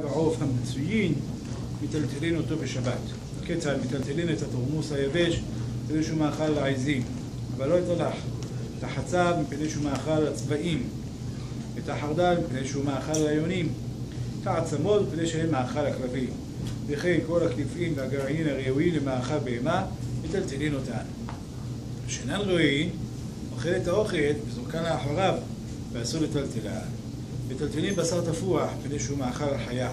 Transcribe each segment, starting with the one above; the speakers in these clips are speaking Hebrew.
העוף המצויין מטלטלין אותו בשבת. כיצד מטלטלין את התורמוס היבש מפני שהוא מאכל לעזים, אבל לא את הלח. את החצב מפני שהוא מאכל לצבעים, את החרדל מפני שהוא מאכל ליונים, את העצמות מפני שהן מאכל הכלבים, וכן כל הקליפים והגרעין הראויים למאכל בהמה מטלטלין אותן. שאינן ראויים אוכל את האוכל וזורקן לאחריו ואסור לטלטלן. מטלטלים בשר תפוח מפני שהוא מאכל החיה,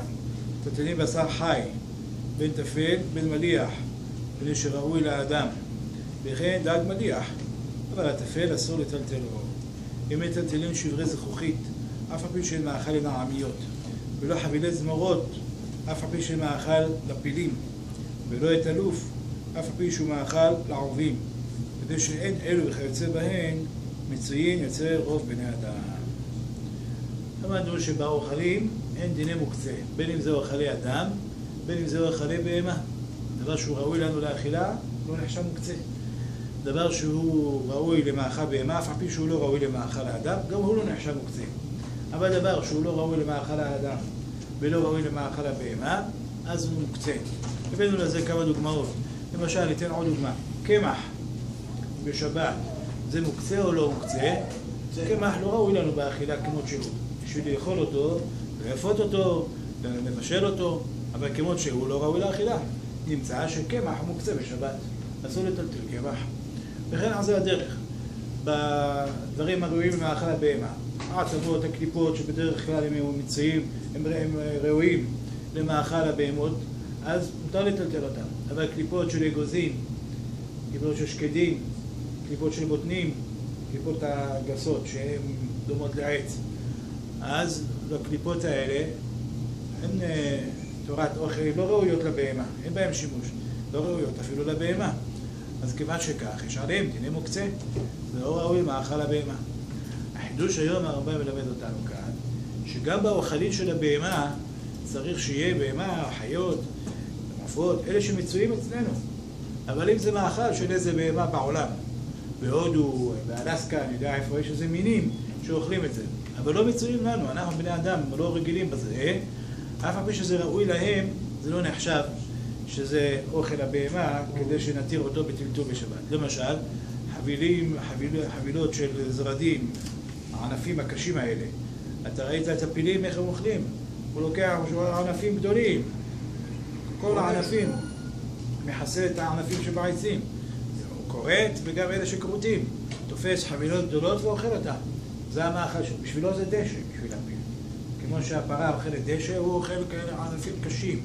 מטלטלים בשר חי בין תפל בין מליח מפני שראוי לאדם, וכן דג מליח, אבל התפל אסור לטלטלו. אם מטלטלים שברי זכוכית אף על פי שהן מאכל לנעמיות, ולא חבילי זמורות אף על פי שהן מאכל לפילים, ולא את אלוף אף על פי שהוא מאכל לעורבים, כדי שאין אלו וכיוצא בהן מצויים יוצא רוב בני אדם. למדנו שבאוכלים אין דיני מוקצה, בין אם זה אוכלי אדם, בין אם זה אוכלי בהמה. דבר שהוא ראוי לנו לאכילה לא נחשב מוקצה. דבר שהוא ראוי למאכל בהמה, אף על פי שהוא לא ראוי למאכל האדם, גם הוא לא נחשב מוקצה. אבל דבר שהוא לא ראוי למאכל האדם ולא ראוי למאכל הבהמה, אז הוא מוקצה. הבאנו לזה כמה דוגמאות. למשל, ניתן עוד דוגמה. קמח בשבת, זה מוקצה או לא מוקצה? קמח לא ראוי לנו באכילה כמות שהוא. בשביל לאכול אותו, לאפות אותו, לבשל אותו, אבל כמות שהוא לא ראוי לאכילה. נמצא שקמח מוקצה בשבת. אסור לטלטל קמח. וכן על זה הדרך. בדברים הראויים למאכל הבהמה, העצמות, הקליפות שבדרך כלל הם מצויים, הם ראויים למאכל הבהמות, אז מותר לטלטל אותם. אבל קליפות של אגוזים, קליפות של שקדים, קליפות של בוטנים, קליפות הגסות שהן דומות לעץ, אז לקליפות האלה הן תורת אוכל לא ראויות לבהמה, אין בהן שימוש, לא ראויות אפילו לבהמה. אז כיוון שכך, יש עליהם דיני מוקצה, ולא ראוי מאכל הבהמה. החידוש היום הרמב"ם מלמד אותנו כאן, שגם באוכלים של הבהמה צריך שיהיה בהמה, חיות, עופות, אלה שמצויים אצלנו. אבל אם זה מאכל של איזה בהמה בעולם, בהודו, באלסקה, אני יודע איפה יש איזה מינים שאוכלים את זה, אבל לא מצויים לנו, אנחנו בני אדם לא רגילים בזה, אף על פי שזה ראוי להם, זה לא נחשב שזה אוכל הבהמה כדי שנתיר אותו בטלטול בשבת. למשל, חבילות של זרדים, הענפים הקשים האלה. אתה ראית את הפילים איך הם אוכלים? הוא לוקח ענפים גדולים, כל הענפים, מחסל את הענפים שבעצים. הוא קורט וגם אלה שקרוטים. תופס חבילות גדולות ואוכל אותה. זה המאכל שלו. בשבילו זה דשא, בשביל הפיל. כמו שהפרה אוכלת דשא, הוא אוכל כאלה ענפים קשים.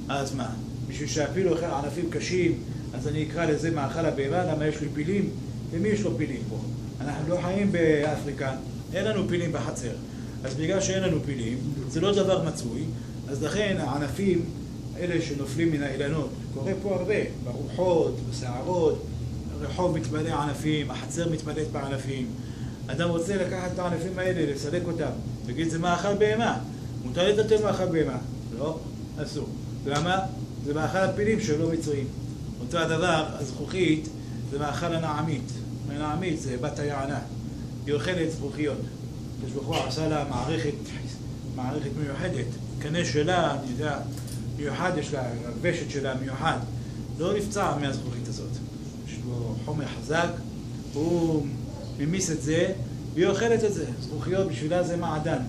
אז מה? בשביל שהפיל אוכל ענפים קשים, אז אני אקרא לזה מאכל הבהמה, למה יש לי פילים? ומי יש לו פילים פה? אנחנו לא חיים באפריקה, אין לנו פילים בחצר. אז בגלל שאין לנו פילים, זה לא דבר מצוי, אז לכן הענפים, אלה שנופלים מן האילנות, קורה פה הרבה, ברוחות, בסערות, הרחוב מתמלא ענפים, החצר מתמלאת בענפים. אדם רוצה לקחת את הענפים האלה, לסלק אותם, להגיד זה מאכל בהמה, מותר לטלטל מאכל בהמה. לא, אסור. למה? זה מאכל הפילים שלא מצויים. אותו הדבר, הזכוכית, זה מאכל הנעמית. הנעמית זה בת היענה. היא אוכלת זכוכיות. כשבחור עשה לה מערכת מיוחדת. קנה שלה, אני יודע, מיוחד יש לה, הוושת שלה מיוחד. לא נפצע מהזכוכית הזאת. יש לו חומר חזק, הוא ממיס את זה, והיא אוכלת את זה. זכוכיות בשבילה זה מעדן.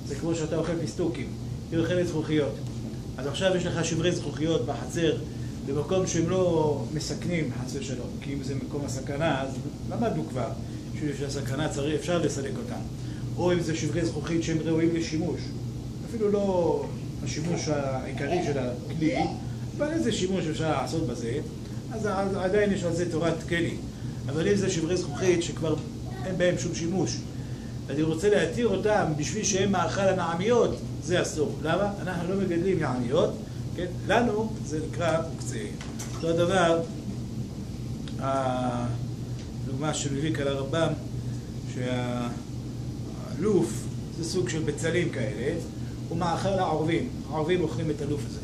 זה כמו שאתה אוכל פיסטוקים. היא אוכלת זכוכיות. אז עכשיו יש לך שברי זכוכיות בחצר, במקום שהם לא מסכנים חס ושלום, כי אם זה מקום הסכנה, אז למדנו כבר שיש הסכנה, אפשר לסלק אותם. או אם זה שברי זכוכית שהם ראויים לשימוש, אפילו לא השימוש העיקרי של הכלי, אבל איזה שימוש אפשר לעשות בזה, אז עדיין יש על זה תורת כלי. אבל אם זה שברי זכוכית שכבר אין בהם שום שימוש, ואני רוצה להתיר אותם בשביל שהם מאכל הנעמיות, זה אסור. למה? אנחנו לא מגדלים נעמיות, כן? לנו זה נקרא מוקצה. אותו הדבר, הדוגמה שמביא כאן הרמב"ם, שהלוף זה סוג של בצלים כאלה, הוא מאכל העורבים. העורבים אוכלים את הלוף הזה.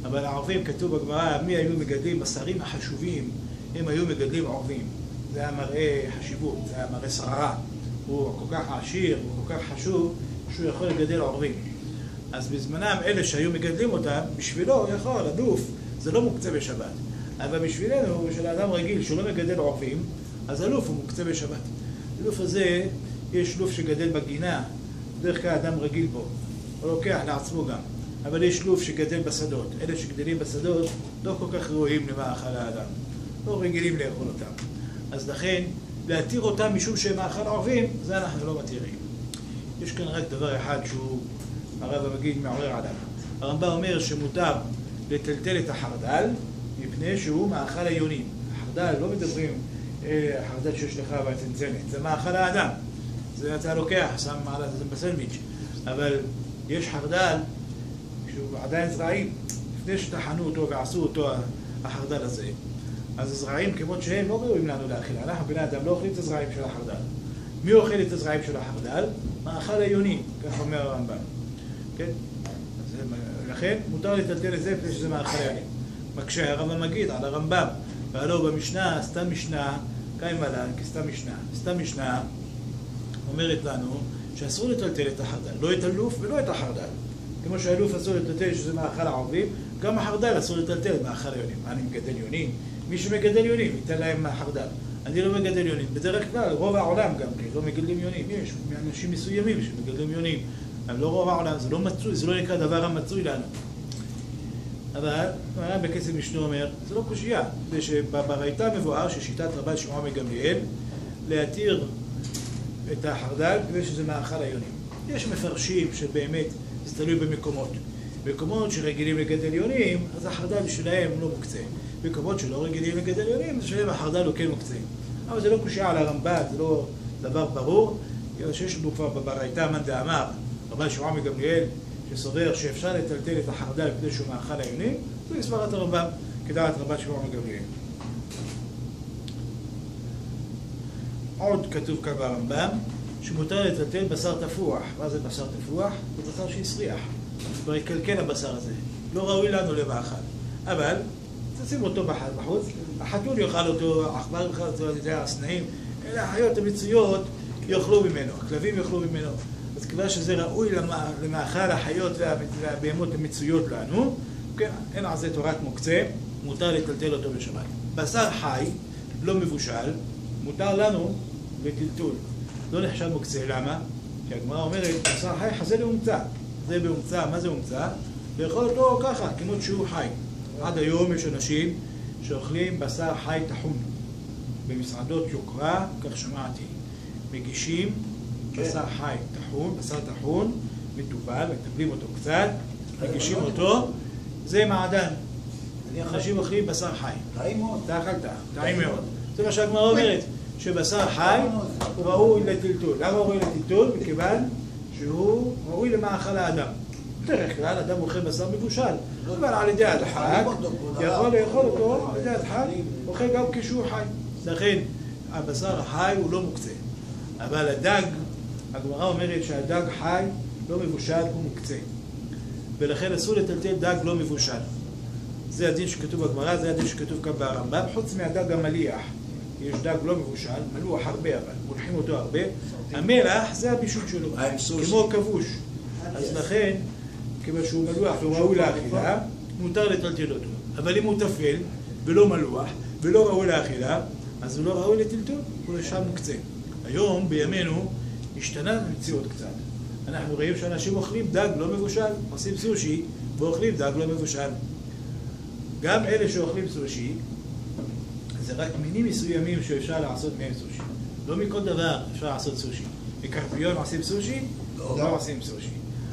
אבל העורבים, כתוב בגמרא, מי היו מגדלים? בשרים החשובים, הם היו מגדלים עורבים. זה היה מראה חשיבות, זה היה מראה שררה. הוא כל כך עשיר, הוא כל כך חשוב, שהוא יכול לגדל עורבים. אז בזמנם אלה שהיו מגדלים אותם, בשבילו יכול, הדוף, זה לא מוקצה בשבת. אבל בשבילנו, של האדם רגיל שהוא לא מגדל עורבים, אז הלוף הוא מוקצה בשבת. הלוף הזה, יש לוף שגדל בגינה, דרך כלל האדם רגיל בו, הוא לוקח לעצמו גם. אבל יש לוף שגדל בשדות. אלה שגדלים בשדות לא כל כך ראויים למאכל האדם. לא רגילים לאכול אותם. אז לכן, להתיר אותם משום שהם מאכל עורבים, זה אנחנו לא מתירים. יש כאן רק דבר אחד שהוא, הרב המגיד מעורר עליו. הרמב"ם אומר שמותר לטלטל את החרדל, מפני שהוא מאכל היונים. החרדל, לא מדברים החרדל שיש לך בצנצנת, זה מאכל האדם. זה אתה לוקח, שם מעלה, זה בסנדוויץ'. אבל יש חרדל שהוא עדיין זרעים. לפני שטחנו אותו ועשו אותו החרדל הזה, אז הזרעים כמות שהם לא ראויים לנו לאכילה. אנחנו בני אדם לא אוכלים את הזרעים של החרדל. מי אוכל את הזרעים של החרדל? מאכל היונים, כך אומר הרמב"ם. כן? לכן מותר לטלטל את זה לפני שזה מאכל היונים. מקשה הרמב"ם מגיד על הרמב"ם, והלא במשנה, סתם משנה, קיים עליו כסתם משנה. סתם משנה אומרת לנו שאסור לטלטל את החרדל, לא את הלוף ולא את החרדל. כמו שהלוף אסור לטלטל שזה מאכל העורבים, גם החרדל אסור לטלטל מאכל היונים. אני מגדל יונים? מי שמגדל יונים ייתן להם חרדל. אני לא מגדל יונים. בדרך כלל, רוב העולם גם כן, לא מגדלים יונים. יש אנשים מסוימים שמגדלים יונים. אבל לא רוב העולם, זה לא מצוי, זה לא נקרא דבר המצוי לנו. אבל, בקסם משנה אומר, זה לא קושייה. זה שבברייתא מבואר ששיטת רבן שמעון מגמליאל להתיר את החרדל כדי שזה מאכל היונים. יש מפרשים שבאמת זה תלוי במקומות. במקומות שרגילים לגדל יונים, אז החרדל שלהם לא מוקצה. במקומות שלא רגילים לגדל יונים, אז שלהם החרדל הוא כן מוקצה. אבל זה לא קושייה על הרמב"ם, זה לא דבר ברור. שיש לנו כבר בברייתא מאן דאמר, רבן שמעון מגמליאל, שסובר שאפשר לטלטל את החרדל כדי שהוא מאכל היונים, זה סברת הרמב"ם כדעת רבן שמעון מגמליאל. עוד כתוב כאן ברמב"ם, שמותר לטלטל בשר תפוח. מה זה בשר תפוח? זה בשר שהסריח. כבר יקלקל הבשר הזה. לא ראוי לנו למאכל. אבל, תשים אותו בחוץ, החתול יאכל אותו, העכבר יאכל אותו, הסנאים, אלה החיות המצויות יאכלו ממנו, הכלבים יאכלו ממנו. אז כבר שזה ראוי למאכל החיות והבהמות המצויות לנו, כן, אין על זה תורת מוקצה, מותר לטלטל אותו בשבת. בשר חי, לא מבושל, מותר לנו לטלטול. לא נחשב מוקצה, למה? כי הגמרא אומרת, בשר חי חזה להומצא. זה בהומצא, מה זה הומצא? לאכול אותו ככה, כמות שהוא חי. עד היום יש אנשים שאוכלים בשר חי טחון. במסעדות יוקרה, כך שמעתי, מגישים בשר חי טחון, בשר טחון, מטובל, מטבלים אותו קצת, מגישים אותו, זה מעדן. אנשים אוכלים בשר חי. טעים מאוד. אתה אכלת, טעים מאוד. זה מה שהגמרא אומרת, שבשר חי הוא ראוי לטלטול. למה הוא ראוי לטלטול? מכיוון שהוא ראוי למאכל האדם. בדרך כלל אדם אוכל בשר מבושל, אבל על ידי הדחק, יכול לאכול אותו, על ידי הדחק, אוכל גם כשהוא חי. לכן, הבשר החי הוא לא מוקצה. אבל הדג, הגמרא אומרת שהדג חי לא מבושל, הוא מוקצה. ולכן אסור לטלטל דג לא מבושל. זה הדין שכתוב בגמרא, זה הדין שכתוב כאן ברמב"ם, חוץ מהדג המליח. יש דג לא מבושל, מלוח הרבה אבל, מולחים אותו הרבה. המלח זה הבישול שלו, כמו כבוש. אז לכן, כיוון שהוא מלוח והוא ראוי לאכילה, מותר לטלטל אותו. אבל אם הוא טפל ולא מלוח ולא ראוי לאכילה, אז הוא לא ראוי לטלטול, הוא שם מוקצה. היום, בימינו, השתנה המציאות קצת. אנחנו רואים שאנשים אוכלים דג לא מבושל, עושים סושי ואוכלים דג לא מבושל. גם אלה שאוכלים סושי, זה רק מינים מסוימים שאפשר לעשות מהם סושי. לא מכל דבר אפשר לעשות סושי. מקרפיון עושים סושי? לא עושים סושי.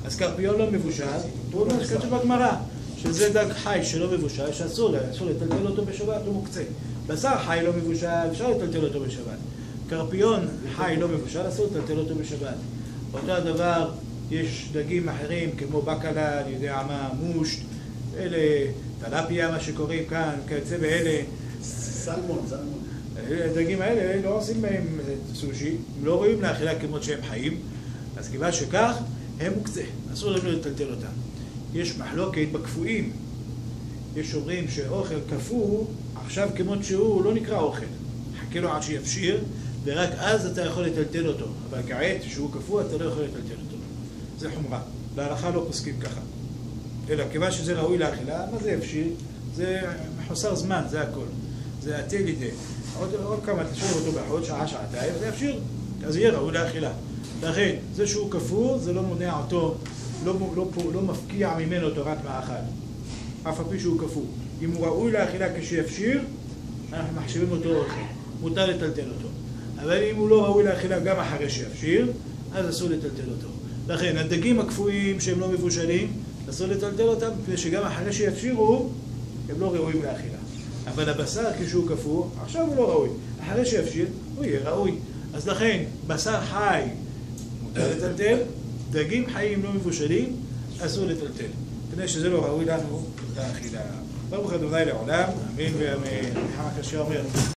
אז קרפיון לא מבושל, הוא אומר שכתוב בגמרא, שזה דג חי שלא מבושל, שאסור לטלטל אותו בשבת, הוא מוקצה. בשר חי לא מבושל, אפשר לטלטל אותו בשבת. קרפיון חי לא מבושל, אסור לטלטל אותו בשבת. אותו הדבר, יש דגים אחרים כמו בקלה, אני יודע מה, מושט, אלה, טלפיה, מה שקוראים כאן, כיוצא באלה. סלמון. הדגים האלה לא עושים בהם סושי, הם לא רואים לאכילה כמות שהם חיים, אז כיוון שכך, הם מוקצה, אסור לנו לטלטל אותם. יש מחלוקת בקפואים. יש אומרים שאוכל קפוא, עכשיו כמות שהוא לא נקרא אוכל. חכה לו עד שיפשיר, ורק אז אתה יכול לטלטל אותו. אבל כעת שהוא קפוא, אתה לא יכול לטלטל אותו. זה חומרה. להלכה לא פוסקים ככה. אלא כיוון שזה ראוי לאכילה, מה זה יבשיר? זה מחוסר זמן, זה הכל. זה עתה לידי. עוד כמה תשאיר אותו באחוד, שעה, שעתיים, זה יבשיר. אז יהיה ראוי לאכילה. לכן, זה שהוא כפור, זה לא מונע אותו, לא מפקיע ממנו תורת מאכל. אף על פי שהוא כפור. אם הוא ראוי לאכילה כשיפשיר, אנחנו מחשיבים אותו אוכל. מותר לטלטל אותו. אבל אם הוא לא ראוי לאכילה גם אחרי שיפשיר, אז אסור לטלטל אותו. לכן, הדגים הקפואים שהם לא מבושלים, אסור לטלטל אותם, מפני שגם אחרי שיפשירו, הם לא ראויים לאכילה. אבל הבשר כשהוא קפוא, עכשיו הוא לא ראוי. אחרי שיפשיר, הוא יהיה ראוי. אז לכן, בשר חי מותר לטלטל, דגים חיים לא מבושלים, אסור לטלטל. מפני שזה לא ראוי לנו לאכילה. ברוך ה' לעולם, אמן ואמן. חמק השם אומר.